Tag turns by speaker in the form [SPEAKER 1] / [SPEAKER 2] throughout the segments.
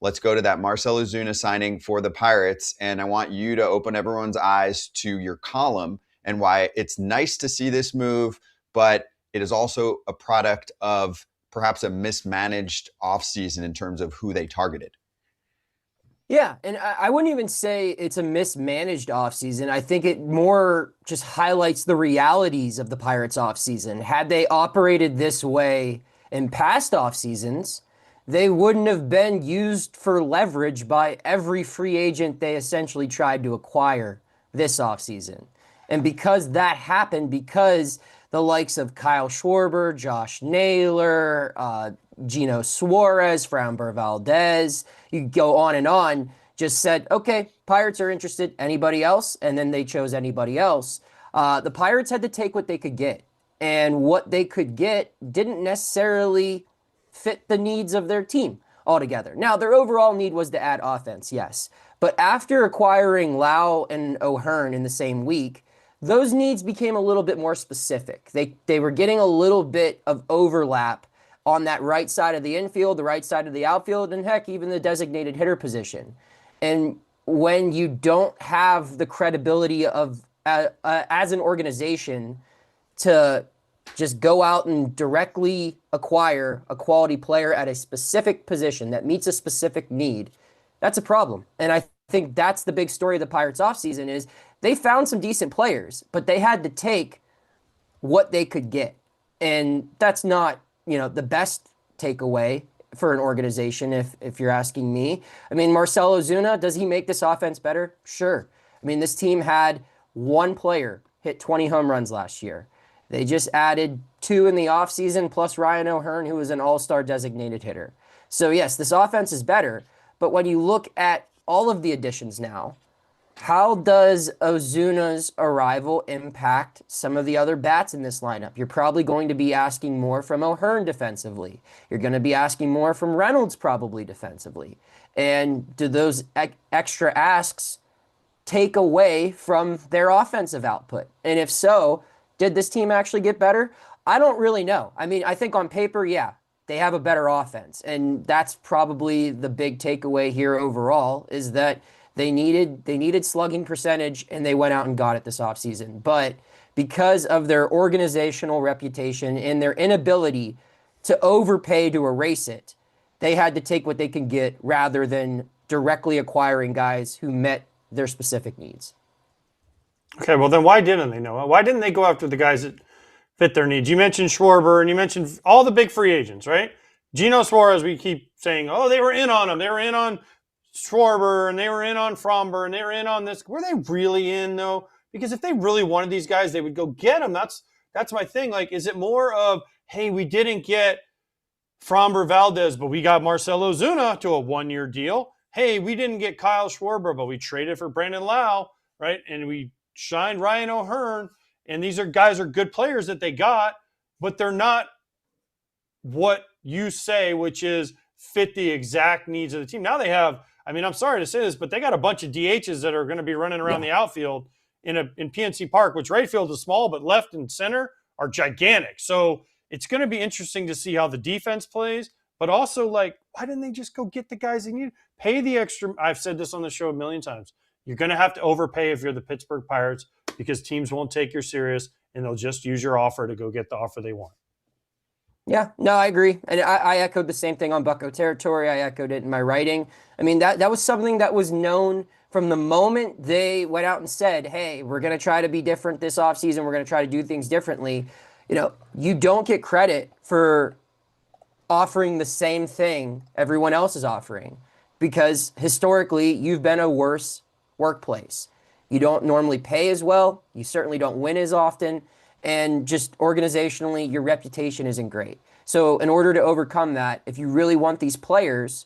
[SPEAKER 1] let's go to that Marcell Ozuna signing for the Pirates. And I want you to open everyone's eyes to your column and why it's nice to see this move, but it is also a product of perhaps a mismanaged offseason in terms of who they targeted.
[SPEAKER 2] Yeah, and I wouldn't even say it's a mismanaged offseason. I think it more just highlights the realities of the Pirates offseason. Had they operated this way in past off seasons, they wouldn't have been used for leverage by every free agent they essentially tried to acquire this offseason. And because that happened, because the likes of Kyle Schwarber, Josh Naylor, Gino Suarez, Framber Valdez, you go on and on, just said, okay, Pirates are interested. Anybody else? And then they chose anybody else. The Pirates had to take what they could get. And what they could get didn't necessarily fit the needs of their team altogether. Now, their overall need was to add offense, yes. But after acquiring Lau and O'Hearn in the same week, those needs became a little bit more specific. They were getting a little bit of overlap on that right side of the infield, the right side of the outfield, and heck, even the designated hitter position. And when you don't have the credibility of as an organization to just go out and directly acquire a quality player at a specific position that meets a specific need, that's a problem. And I think that's the big story of the Pirates offseason is they found some decent players, but they had to take what they could get. And that's not, the best takeaway for an organization, if you're asking me. I mean, Marcell Ozuna, does he make this offense better? Sure. I mean, this team had one player hit 20 home runs last year. They just added 2 in the offseason, plus Ryan O'Hearn, who was an all-star designated hitter. So yes, this offense is better, but when you look at all of the additions now, how does Ozuna's arrival impact some of the other bats in this lineup? You're probably going to be asking more from O'Hearn defensively. You're going to be asking more from Reynolds probably defensively. And do those extra asks take away from their offensive output? And if so, did this team actually get better? I don't really know. I mean, I think on paper, yeah, they have a better offense. And that's probably the big takeaway here overall is that they needed slugging percentage, and they went out and got it this offseason. But because of their organizational reputation and their inability to overpay to erase it, they had to take what they can get rather than directly acquiring guys who met their specific needs.
[SPEAKER 3] Okay, well then why didn't they, Noah? Why didn't they go after the guys that fit their needs? You mentioned Schwarber, and you mentioned all the big free agents, right? Gino Suarez, we keep saying, oh, they were in on him. They were in on Schwarber, and they were in on Framber, and they were in on this. Were they really in, though? Because if they really wanted these guys, they would go get them. That's my thing. Like, is it more of, hey, we didn't get Framber Valdez, but we got Marcell Ozuna to a 1-year deal. Hey, we didn't get Kyle Schwarber, but we traded for Brandon Lau, right? And we signed Ryan O'Hearn. And these guys are good players that they got, but they're not what you say, which is fit the exact needs of the team. Now they have, I mean, I'm sorry to say this, but they got a bunch of DHs that are going to be running around the outfield in PNC Park, which right field is small, but left and center are gigantic. So it's going to be interesting to see how the defense plays, but also, like, why didn't they just go get the guys they need? Pay the extra. I've said this on the show a million times. You're going to have to overpay if you're the Pittsburgh Pirates because teams won't take you serious and they'll just use your offer to go get the offer they want.
[SPEAKER 2] Yeah, no, I agree. And I echoed the same thing on Bucco Territory. I echoed it in my writing. I mean, that was something that was known from the moment they went out and said, hey, we're going to try to be different this offseason. We're going to try to do things differently. You don't get credit for offering the same thing everyone else is offering because historically you've been a worse workplace. You don't normally pay as well. You certainly don't win as often. And just organizationally, your reputation isn't great. So in order to overcome that, if you really want these players,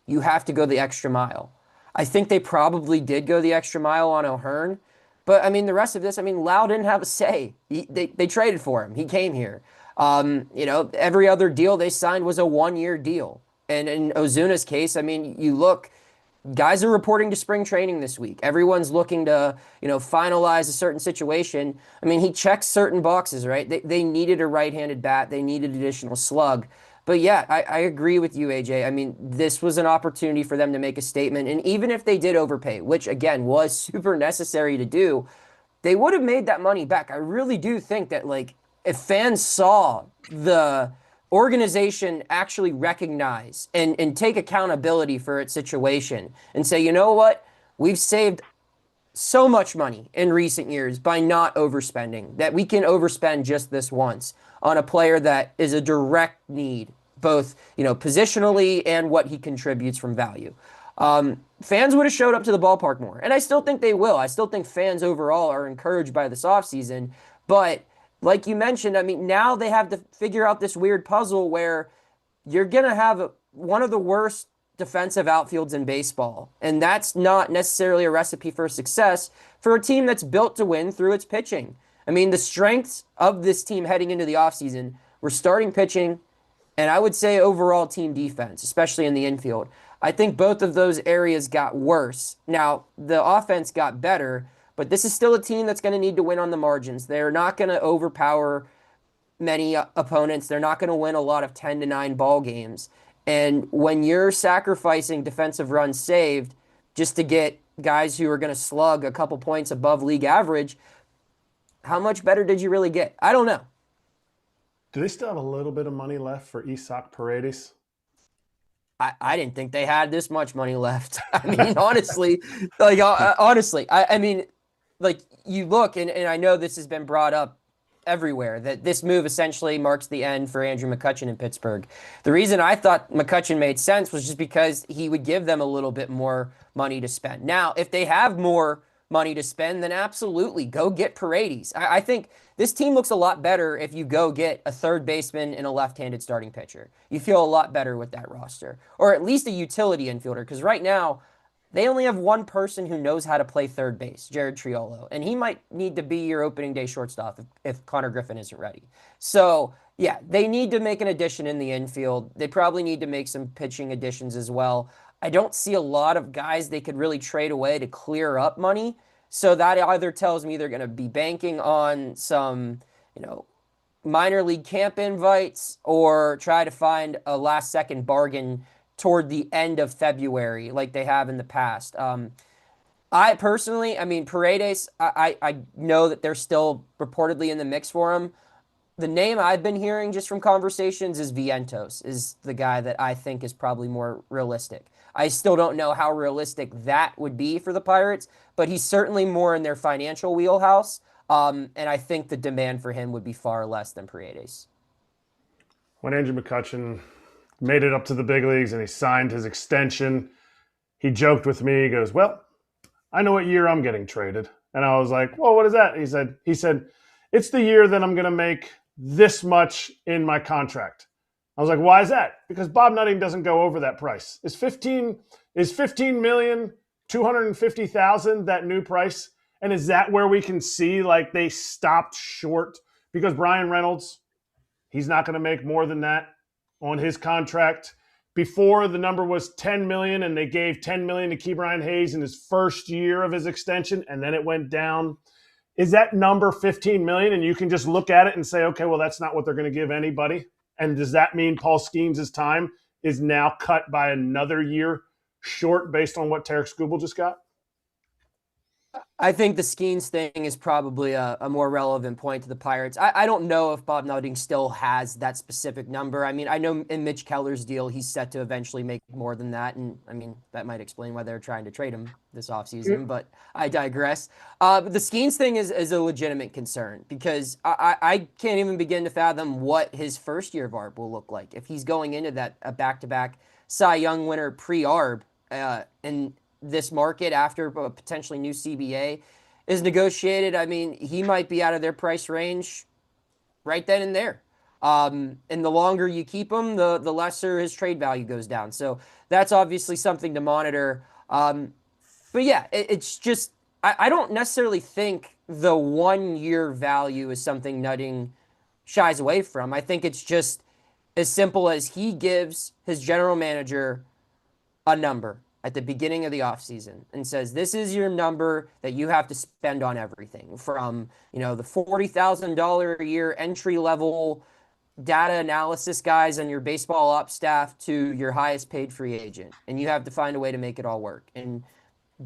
[SPEAKER 2] you have to go the extra mile. I think they probably did go the extra mile on O'Hearn. But, I mean, the rest of this, I mean, Lau didn't have a say. They traded for him. He came here. Every other deal they signed was a 1-year deal. And in Ozuna's case, I mean, you look, guys are reporting to spring training this week. Everyone's looking to, finalize a certain situation. I mean, he checks certain boxes, right? They needed a right-handed bat. They needed additional slug. But yeah, I agree with you, AJ. I mean, this was an opportunity for them to make a statement. And even if they did overpay, which again was super necessary to do, they would have made that money back. I really do think that, like, if fans saw the organization actually recognize and take accountability for its situation and say, you know what, we've saved so much money in recent years by not overspending, that we can overspend just this once on a player that is a direct need, both, positionally and what he contributes from value. Fans would have showed up to the ballpark more. And I still think they will. I still think fans overall are encouraged by this offseason. But like you mentioned, I mean, now they have to figure out this weird puzzle where you're going to have one of the worst defensive outfields in baseball. And that's not necessarily a recipe for success for a team that's built to win through its pitching. I mean, the strengths of this team heading into the offseason were starting pitching, and I would say overall team defense, especially in the infield. I think both of those areas got worse. Now, the offense got better, but this is still a team that's going to need to win on the margins. They're not going to overpower many opponents. They're not going to win a lot of 10-9 ball games. And when you're sacrificing defensive runs saved just to get guys who are going to slug a couple points above league average, how much better did you really get? I don't know.
[SPEAKER 4] Do they still have a little bit of money left for Isaac Paredes?
[SPEAKER 2] I didn't think they had this much money left. I mean, honestly, I mean, like, you look, and I know this has been brought up everywhere, that this move essentially marks the end for Andrew McCutchen in Pittsburgh. The reason I thought McCutchen made sense was just because he would give them a little bit more money to spend. Now, if they have more money to spend, then absolutely go get Paredes. I think this team looks a lot better if you go get a third baseman and a left-handed starting pitcher. You feel a lot better with that roster, or at least a utility infielder, because right now they only have one person who knows how to play third base, Jared Triolo, and he might need to be your opening day shortstop if Konnor Griffin isn't ready. So yeah, they need to make an addition in the infield. They probably need to make some pitching additions as well. I don't see a lot of guys they could really trade away to clear up money. So that either tells me they're going to be banking on some, minor league camp invites, or try to find a last second bargain toward the end of February like they have in the past. I personally, I mean, Paredes, I know that they're still reportedly in the mix for him. The name I've been hearing just from conversations is Vientos, is the guy that I think is probably more realistic. I still don't know how realistic that would be for the Pirates, but he's certainly more in their financial wheelhouse. And I think the demand for him would be far less than Paredes.
[SPEAKER 4] When Andrew McCutchen made it up to the big leagues and he signed his extension, he joked with me. He goes, "Well, I know what year I'm getting traded." And I was like, "Well, what is that?" He said, "It's the year that I'm going to make this much in my contract." I was like, "Why is that?" Because Bob Nutting doesn't go over that price. Is $15,250,000 that new price? And is that where we can see like they stopped short? Because Brian Reynolds, he's not going to make more than that on his contract. Before, the number was $10 million, and they gave $10 million to Ke'Bryan Hayes in his first year of his extension, and then it went down. Is that number $15 million? And you can just look at it and say, okay, well, that's not what they're going to give anybody. And does that mean Paul Skeens' time is now cut by another year short based on what Tarek Skubal just got?
[SPEAKER 2] I think the Skeens thing is probably a more relevant point to the Pirates. I don't know if Bob Nutting still has that specific number. I mean, I know in Mitch Keller's deal, he's set to eventually make more than that. And I mean, that might explain why they're trying to trade him this offseason, but I digress. But the Skeens thing is a legitimate concern, because I can't even begin to fathom what his first year of ARB will look like if he's going into that a back-to-back Cy Young winner pre-ARB, and this market after a potentially new CBA is negotiated. I mean, he might be out of their price range right then and there. And the longer you keep him, the lesser his trade value goes down. So that's obviously something to monitor. But yeah, it's just, I don't necessarily think the 1 year value is something Nutting shies away from. I think it's just as simple as he gives his general manager a number at the beginning of the offseason and says, this is your number that you have to spend on everything, from, the $40,000 a year entry level data analysis guys on your baseball ops staff to your highest paid free agent, and you have to find a way to make it all work. And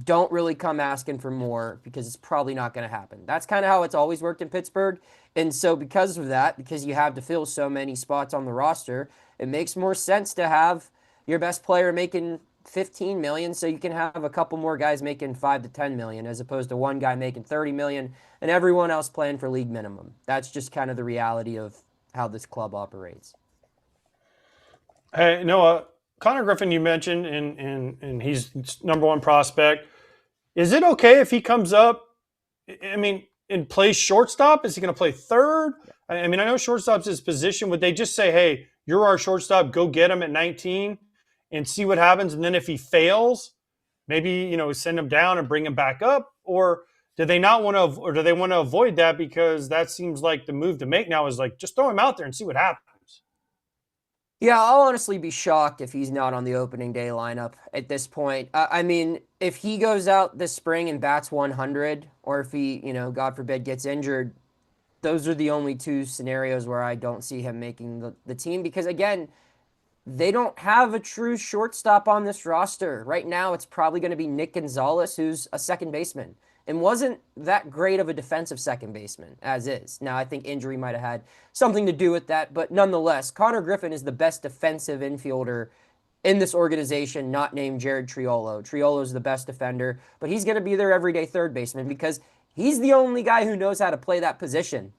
[SPEAKER 2] don't really come asking for more because it's probably not going to happen. That's kind of how it's always worked in Pittsburgh. And so because of that, because you have to fill so many spots on the roster, it makes more sense to have your best player making 15 million so you can have a couple more guys making 5 to 10 million as opposed to one guy making 30 million and everyone else playing for league minimum. That's just kind of the reality of how this club operates.
[SPEAKER 3] Hey, Noah, Konnor Griffin, you mentioned, and he's number one prospect. Is it okay if he comes up, I mean, and plays shortstop? Is he going to play third? I mean, I know shortstop's his position. Would they just say, hey, you're our shortstop, go get him at 19 and see what happens? And then if he fails, maybe, send him down and bring him back up? Or do they not want to, or do they want to avoid that because that seems like the move to make now is like, just throw him out there and see what happens?
[SPEAKER 2] Yeah, I'll honestly be shocked if he's not on the opening day lineup at this point. I mean, if he goes out this spring and bats 100, or if he, God forbid, gets injured, those are the only two scenarios where I don't see him making the team because, again, they don't have a true shortstop on this roster. Right now, it's probably going to be Nick Gonzalez, who's a second baseman, and wasn't that great of a defensive second baseman, as is. Now, I think injury might have had something to do with that, but nonetheless, Konnor Griffin is the best defensive infielder in this organization, not named Jared Triolo. Triolo's the best defender, but he's going to be their everyday third baseman because he's the only guy who knows how to play that position.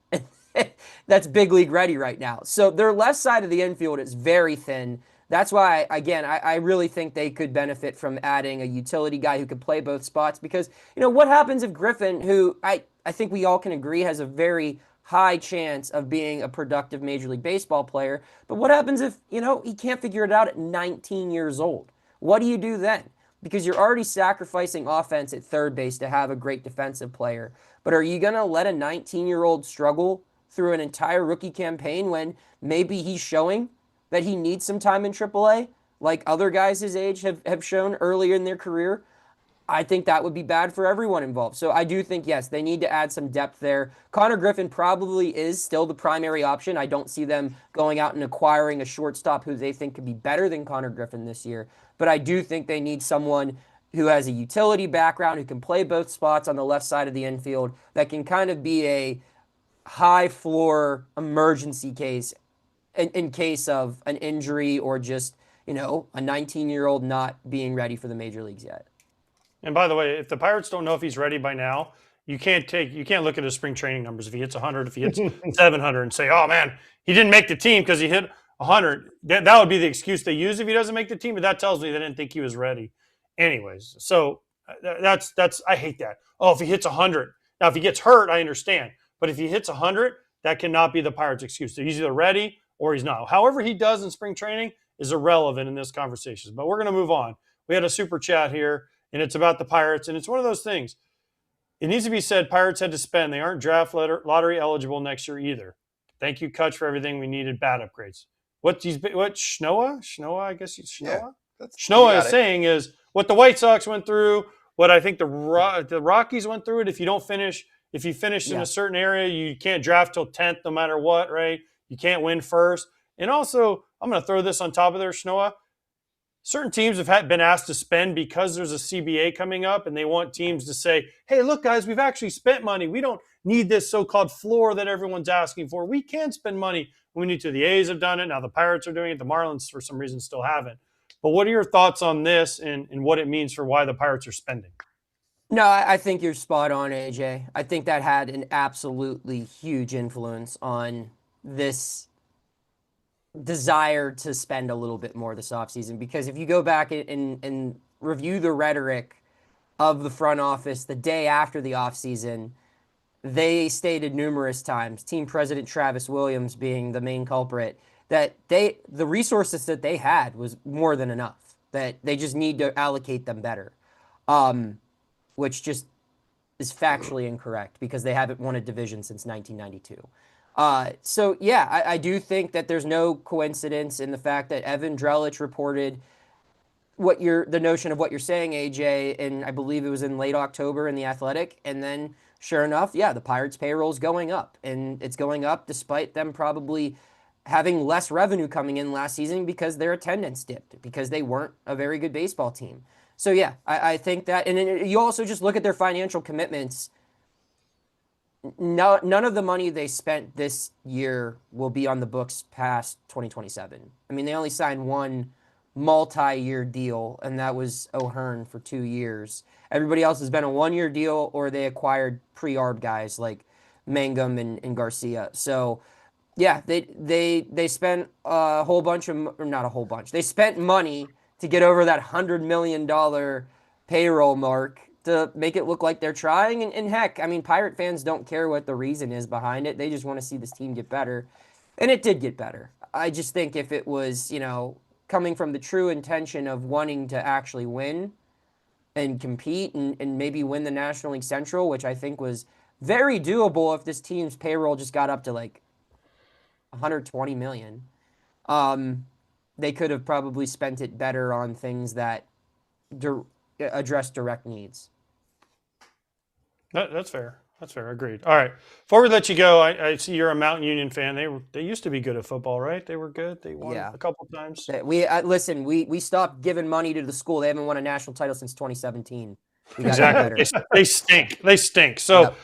[SPEAKER 2] That's big league ready right now. So their left side of the infield is very thin. That's why, again, I really think they could benefit from adding a utility guy who could play both spots because, what happens if Griffin, who I think we all can agree has a very high chance of being a productive Major League Baseball player, but what happens if, he can't figure it out at 19 years old? What do you do then? Because you're already sacrificing offense at third base to have a great defensive player. But are you going to let a 19-year-old struggle through an entire rookie campaign when maybe he's showing that he needs some time in AAA, like other guys his age have shown earlier in their career? I think that would be bad for everyone involved. So I do think, yes, they need to add some depth there. Konnor Griffin probably is still the primary option. I don't see them going out and acquiring a shortstop who they think could be better than Konnor Griffin this year. But I do think they need someone who has a utility background, who can play both spots on the left side of the infield, that can kind of be a high floor emergency case in case of an injury or just, a 19-year-old not being ready for the major leagues yet.
[SPEAKER 3] And by the way, if the Pirates don't know if he's ready by now, you can't look at his spring training numbers. If he hits 100, if he hits 700 and say, oh man, he didn't make the team because he hit 100. That would be the excuse they use if he doesn't make the team, but that tells me they didn't think he was ready. Anyways, so that's I hate that. Oh, if he hits 100. Now, if he gets hurt, I understand. But if he hits 100, that cannot be the Pirates' excuse. He's either ready or he's not. However he does in spring training is irrelevant in this conversation. But we're going to move on. We had a super chat here, and it's about the Pirates, and it's one of those things. It needs to be said, Pirates had to spend. They aren't draft lottery eligible next year either. Thank you, Kutch, for everything we needed. Bad upgrades. What Schnoa? I guess it's Schnoa? Yeah, Schnoa is saying is what the White Sox went through, what I think the Rockies went through it. If you finish in a certain area, you can't draft till 10th no matter what, right? You can't win first. And also, I'm going to throw this on top of there, Schnoa. Certain teams have been asked to spend because there's a CBA coming up, and they want teams to say, hey, look, guys, we've actually spent money. We don't need this so-called floor that everyone's asking for. We can spend money when we need to. The A's have done it. Now the Pirates are doing it. The Marlins, for some reason, still haven't. But what are your thoughts on this and what it means for why the Pirates are spending?
[SPEAKER 2] No, I think you're spot on, AJ. I think that had an absolutely huge influence on this desire to spend a little bit more this offseason. Because if you go back and review the rhetoric of the front office the day after the offseason, they stated numerous times, team president Travis Williams being the main culprit, that the resources that they had was more than enough, that they just need to allocate them better, which just is factually incorrect because they haven't won a division since 1992. So, yeah, I do think that there's no coincidence in the fact that Evan Drellich reported the notion of what you're saying, AJ, and I believe it was in late October in The Athletic, and then sure enough, yeah, the Pirates' payroll is going up, and it's going up despite them probably having less revenue coming in last season because their attendance dipped, because they weren't a very good baseball team. So yeah, I think that, and then you also just look at their financial commitments. No, none of the money they spent this year will be on the books past 2027. I mean, they only signed one multi-year deal, and that was O'Hearn for 2 years. Everybody else has been a 1-year deal, or they acquired pre-arb guys like Mangum and Garcia. So yeah, they spent a whole bunch of, or not a whole bunch. They spent money to get over that $100 million payroll mark to make it look like they're trying. And heck, I mean, Pirate fans don't care what the reason is behind it. They just want to see this team get better. And it did get better. I just think if it was, coming from the true intention of wanting to actually win and compete and maybe win the National League Central, which I think was very doable if this team's payroll just got up to like 120 million. They could have probably spent it better on things that address direct needs.
[SPEAKER 3] That's fair. That's fair. Agreed. All right. Before we let you go, I see you're a Mountain Union fan. They used to be good at football, right? They were good. They won a couple times.
[SPEAKER 2] Listen. We stopped giving money to the school. They haven't won a national title since 2017.
[SPEAKER 3] Exactly. They stink. They stink. So,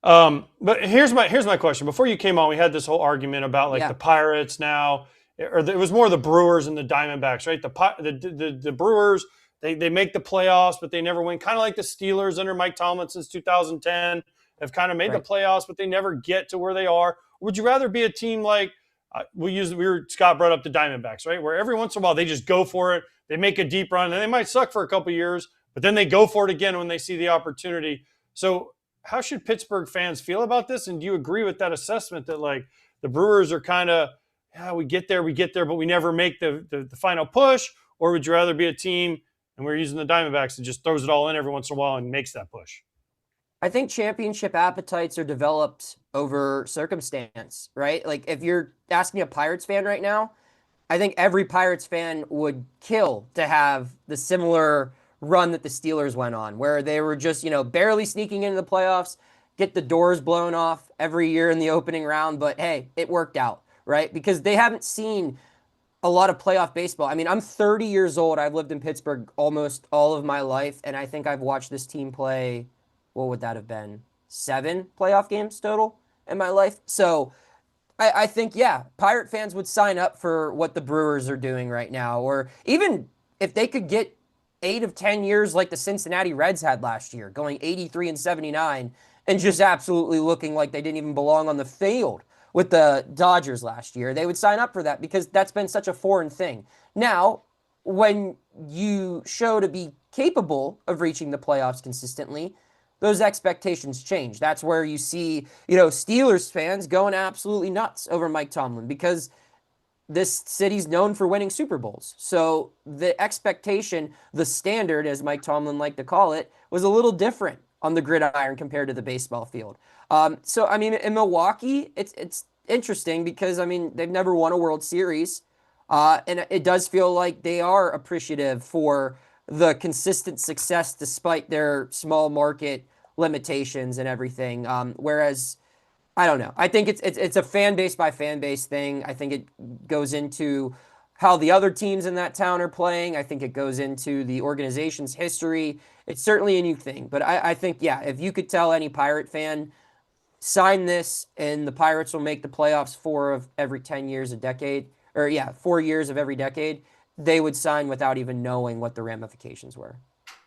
[SPEAKER 3] but here's my question. Before you came on, we had this whole argument about the Pirates now, or it was more the Brewers and the Diamondbacks, right? The Brewers. They make the playoffs, but they never win. Kind of like the Steelers under Mike Tomlin since 2010 have kind of made the playoffs, but they never get to where they are. Would you rather be a team like Scott brought up the Diamondbacks, right? Where every once in a while they just go for it, they make a deep run, and they might suck for a couple of years, but then they go for it again when they see the opportunity. So how should Pittsburgh fans feel about this? And do you agree with that assessment that the Brewers are kind of, we get there, but we never make the final push? Or would you rather be a team, and we're using the Diamondbacks, that just throws it all in every once in a while and makes that push?
[SPEAKER 2] I think championship appetites are developed over circumstance, right? Like if you're asking a Pirates fan right now, I think every Pirates fan would kill to have the similar run that the Steelers went on, where they were just, barely sneaking into the playoffs, get the doors blown off every year in the opening round. But hey, it worked out, right? Because they haven't seen a lot of playoff baseball. I mean, I'm 30 years old. I've lived in Pittsburgh almost all of my life, and I think I've watched this team play, what would that have been? 7 playoff games total in my life. So I think, Pirate fans would sign up for what the Brewers are doing right now. Or even if they could get 8 of 10 years like the Cincinnati Reds had last year, going 83-79, and just absolutely looking like they didn't even belong on the field with the Dodgers last year, they would sign up for that because that's been such a foreign thing. Now, when you show to be capable of reaching the playoffs consistently, those expectations change. That's where you see, Steelers fans going absolutely nuts over Mike Tomlin because this city's known for winning Super Bowls. So the expectation, the standard, as Mike Tomlin liked to call it, was a little different on the gridiron compared to the baseball field. So, I mean, in Milwaukee, it's interesting because, I mean, they've never won a World Series. And it does feel like they are appreciative for the consistent success despite their small market limitations and everything. Whereas, I don't know. I think it's a fan base by fan base thing. I think it goes into how the other teams in that town are playing. I think it goes into the organization's history. It's certainly a new thing. But I think, if you could tell any Pirate fan, sign this and the Pirates will make the playoffs 4 of every 10 years a decade, or 4 years of every decade, they would sign without even knowing what the ramifications were.